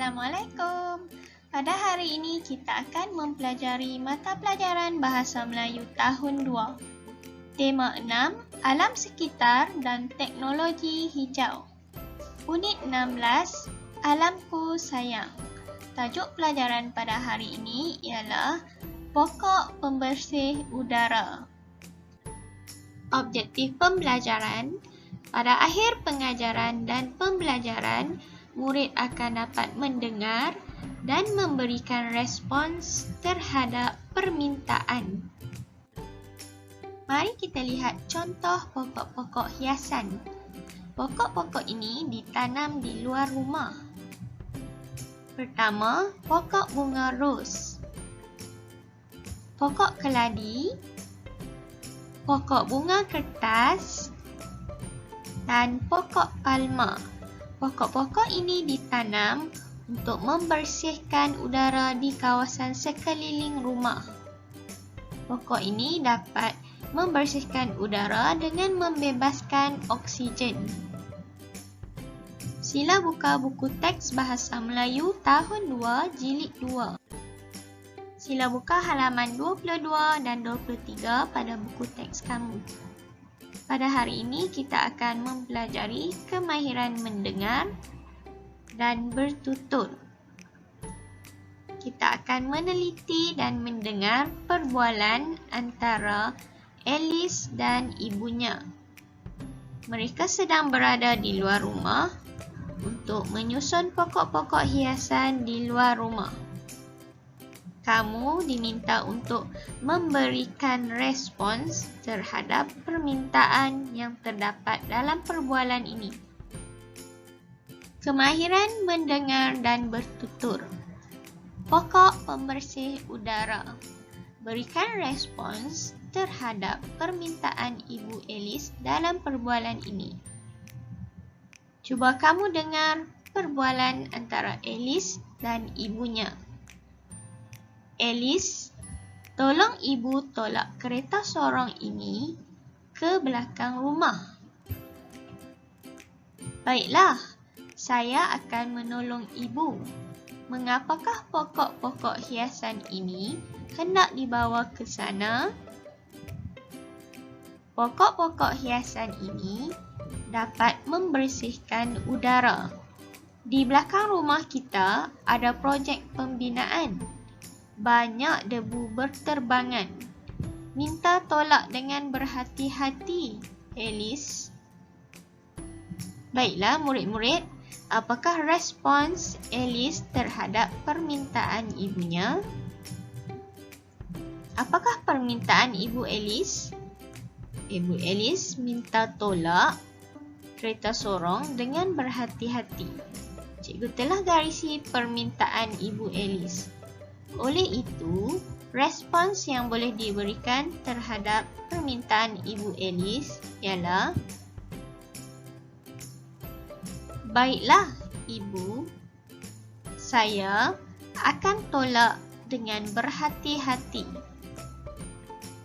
Assalamualaikum. Pada hari ini kita akan mempelajari mata pelajaran Bahasa Melayu tahun 2. Tema 6, Alam Sekitar dan Teknologi Hijau. Unit 16, Alamku Sayang. Tajuk pelajaran pada hari ini ialah Pokok Pembersih Udara. Objektif pembelajaran. Pada akhir pengajaran dan pembelajaran, murid akan dapat mendengar dan memberikan respons terhadap permintaan. Mari kita lihat contoh pokok-pokok hiasan. Pokok-pokok ini ditanam di luar rumah. Pertama, pokok bunga ros, pokok keladi, pokok bunga kertas dan pokok palma. Pokok-pokok ini ditanam untuk membersihkan udara di kawasan sekeliling rumah. Pokok ini dapat membersihkan udara dengan membebaskan oksigen. Sila buka buku teks Bahasa Melayu tahun 2 jilid 2. Sila buka halaman 22 dan 23 pada buku teks kamu. Pada hari ini kita akan mempelajari kemahiran mendengar dan bertutur. Kita akan meneliti dan mendengar perbualan antara Alice dan ibunya. Mereka sedang berada di luar rumah untuk menyusun pokok-pokok hiasan di luar rumah. Kamu diminta untuk memberikan respons terhadap permintaan yang terdapat dalam perbualan ini. Kemahiran mendengar dan bertutur. Pokok pembersih udara. Berikan respons terhadap permintaan Ibu Alice dalam perbualan ini. Cuba kamu dengar perbualan antara Alice dan ibunya. Alice, tolong ibu tolak kereta sorong ini ke belakang rumah. Baiklah, saya akan menolong ibu. Mengapakah pokok-pokok hiasan ini hendak dibawa ke sana? Pokok-pokok hiasan ini dapat membersihkan udara. Di belakang rumah kita ada projek pembinaan. Banyak debu berterbangan. Minta tolak dengan berhati-hati, Alice. Baiklah murid-murid, apakah respons Alice terhadap permintaan ibunya? Apakah permintaan Ibu Alice? Ibu Alice minta tolak kereta sorong dengan berhati-hati. Cikgu telah garisi permintaan Ibu Alice. Oleh itu, respons yang boleh diberikan terhadap permintaan Ibu Alice ialah, baiklah Ibu, saya akan tolak dengan berhati-hati.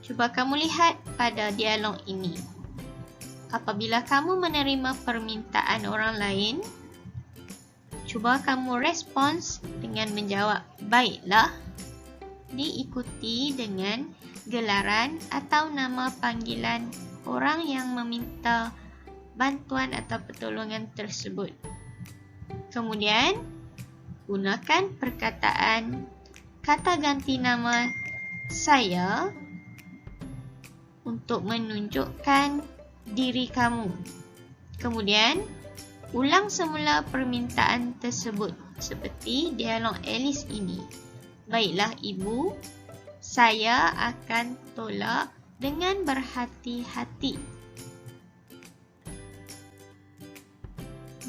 Cuba kamu lihat pada dialog ini. Apabila kamu menerima permintaan orang lain, cuba kamu respons dengan menjawab baiklah, diikuti dengan gelaran atau nama panggilan orang yang meminta bantuan atau pertolongan tersebut. Kemudian, gunakan perkataan kata ganti nama saya untuk menunjukkan diri kamu. Kemudian, ulang semula permintaan tersebut seperti dialog Alice ini. Baiklah Ibu, saya akan tolak dengan berhati-hati.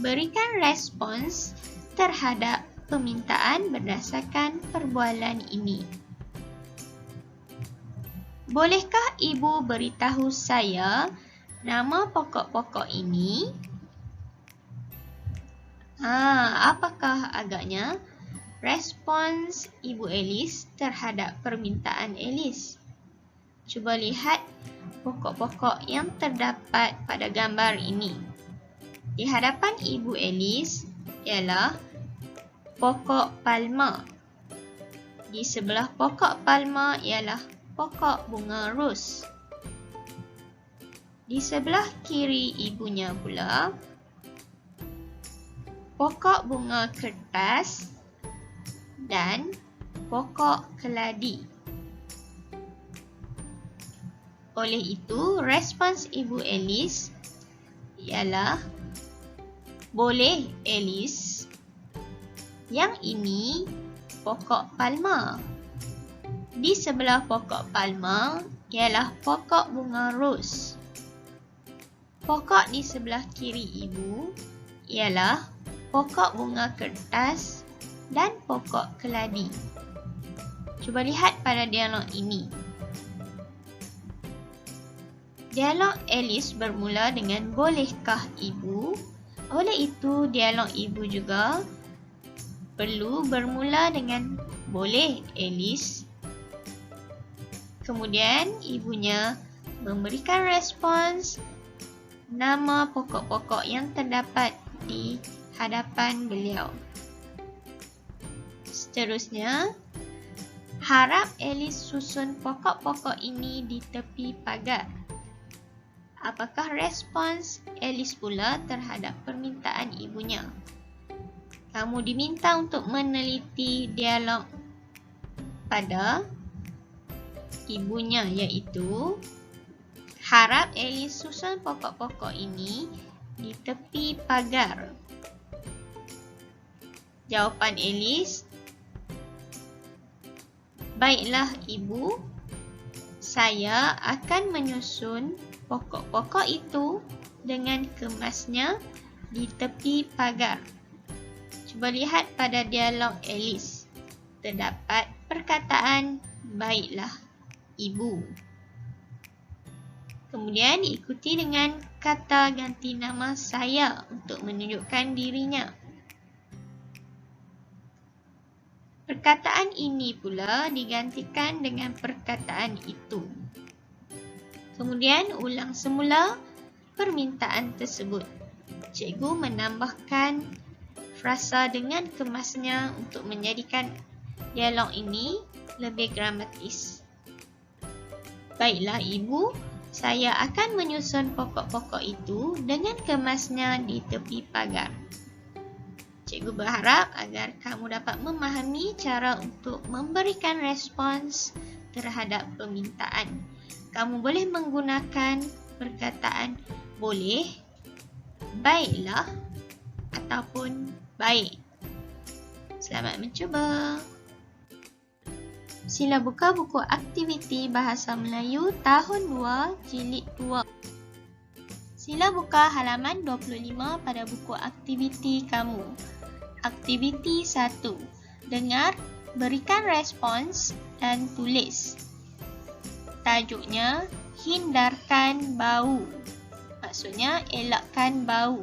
Berikan respons terhadap permintaan berdasarkan perbualan ini. Bolehkah Ibu beritahu saya nama pokok-pokok ini? Apakah agaknya respons Ibu Alice terhadap permintaan Alice? Cuba lihat pokok-pokok yang terdapat pada gambar ini. Di hadapan Ibu Alice ialah pokok palma. Di sebelah pokok palma ialah pokok bunga ros. Di sebelah kiri ibunya pula, pokok bunga kertas dan pokok keladi. Oleh itu, respons Ibu Alice ialah, boleh Alice. Yang ini pokok palma. Di sebelah pokok palma ialah pokok bunga ros. Pokok di sebelah kiri ibu ialah pokok bunga kertas dan pokok keladi. Cuba lihat pada dialog ini. Dialog Alice bermula dengan bolehkah ibu? Oleh itu, dialog ibu juga perlu bermula dengan boleh Alice. Kemudian ibunya memberikan respons nama pokok-pokok yang terdapat di hadapan beliau. Seterusnya, harap Alice susun pokok-pokok ini di tepi pagar. Apakah respons Alice pula terhadap permintaan ibunya? Kamu diminta untuk meneliti dialog pada ibunya, iaitu harap Alice susun pokok-pokok ini di tepi pagar. Jawapan Alice, baiklah ibu, saya akan menyusun pokok-pokok itu dengan kemasnya di tepi pagar. Cuba lihat pada dialog Alice. Terdapat perkataan baiklah ibu. Kemudian diikuti dengan kata ganti nama saya untuk menunjukkan dirinya. Perkataan ini pula digantikan dengan perkataan itu. Kemudian ulang semula permintaan tersebut. Cikgu menambahkan frasa dengan kemasnya untuk menjadikan dialog ini lebih gramatis. Baiklah ibu, saya akan menyusun pokok-pokok itu dengan kemasnya di tepi pagar. Cikgu berharap agar kamu dapat memahami cara untuk memberikan respons terhadap permintaan. Kamu boleh menggunakan perkataan boleh, baiklah ataupun baik. Selamat mencuba. Sila buka buku aktiviti Bahasa Melayu Tahun 2 Jilid 2. Sila buka halaman 25 pada buku aktiviti kamu. Aktiviti 1. Dengar, berikan respons dan tulis. Tajuknya, hindarkan bau. Maksudnya, elakkan bau.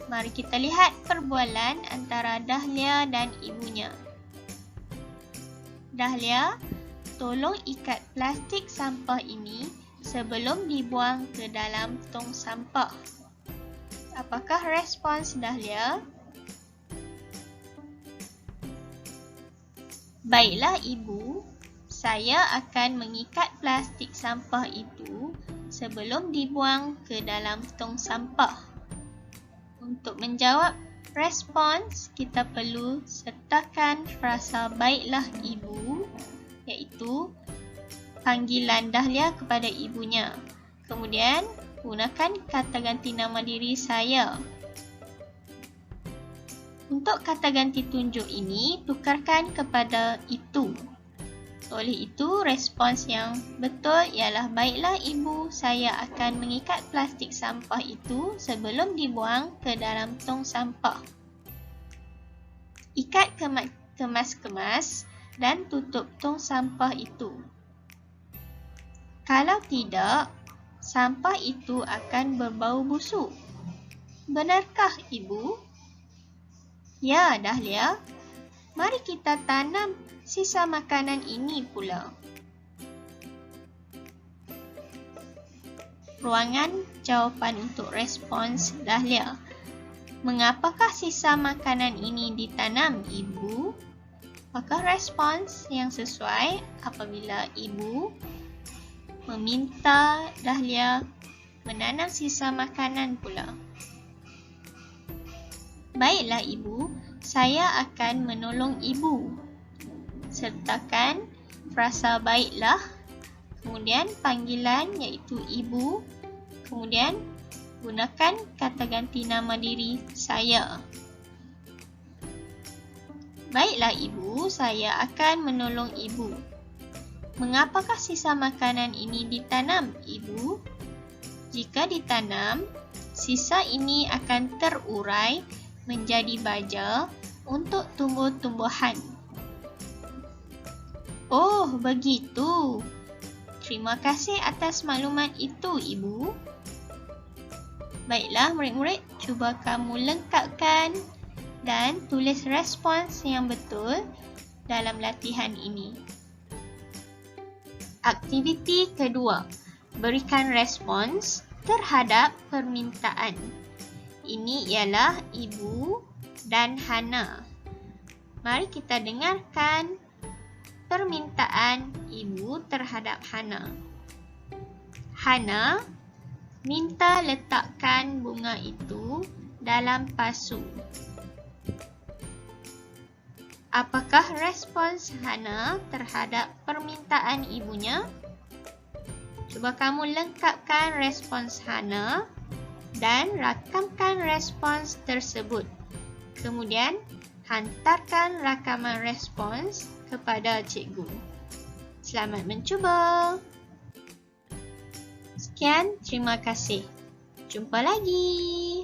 Mari kita lihat perbualan antara Dahlia dan ibunya. Dahlia, tolong ikat plastik sampah ini sebelum dibuang ke dalam tong sampah. Apakah respons Dahlia? Baiklah ibu, saya akan mengikat plastik sampah itu sebelum dibuang ke dalam tong sampah. Untuk menjawab respons, kita perlu sertakan frasa baiklah ibu, iaitu panggilan Dahlia kepada ibunya. Kemudian, gunakan kata ganti nama diri saya. Untuk kata ganti tunjuk ini, tukarkan kepada itu. Oleh itu, respons yang betul ialah baiklah ibu, saya akan mengikat plastik sampah itu sebelum dibuang ke dalam tong sampah. Ikat kemas-kemas dan tutup tong sampah itu. Kalau tidak, sampah itu akan berbau busuk. Benarkah ibu? Ya, Dahlia. Mari kita tanam sisa makanan ini pula. Ruangan jawapan untuk respons Dahlia. Mengapakah sisa makanan ini ditanam, Ibu? Apakah respons yang sesuai apabila Ibu meminta Dahlia menanam sisa makanan pula? Baiklah, Ibu. Saya akan menolong Ibu. Sertakan frasa baiklah, kemudian panggilan iaitu Ibu, kemudian gunakan kata ganti nama diri saya. Baiklah, Ibu, saya akan menolong Ibu. Mengapakah sisa makanan ini ditanam, Ibu? Jika ditanam, sisa ini akan terurai menjadi baja untuk tumbuh-tumbuhan. Oh, begitu. Terima kasih atas maklumat itu, Ibu. Baiklah, murid-murid, cuba kamu lengkapkan dan tulis respons yang betul dalam latihan ini. Aktiviti kedua, berikan respons terhadap permintaan. Ini ialah Ibu dan Hana. Mari kita dengarkan permintaan Ibu terhadap Hana. Hana minta letakkan bunga itu dalam pasu. Apakah respons Hana terhadap permintaan ibunya? Cuba kamu lengkapkan respons Hana dan rakamkan respons tersebut. Kemudian, hantarkan rakaman respons kepada cikgu. Selamat mencuba. Sekian, terima kasih. Jumpa lagi.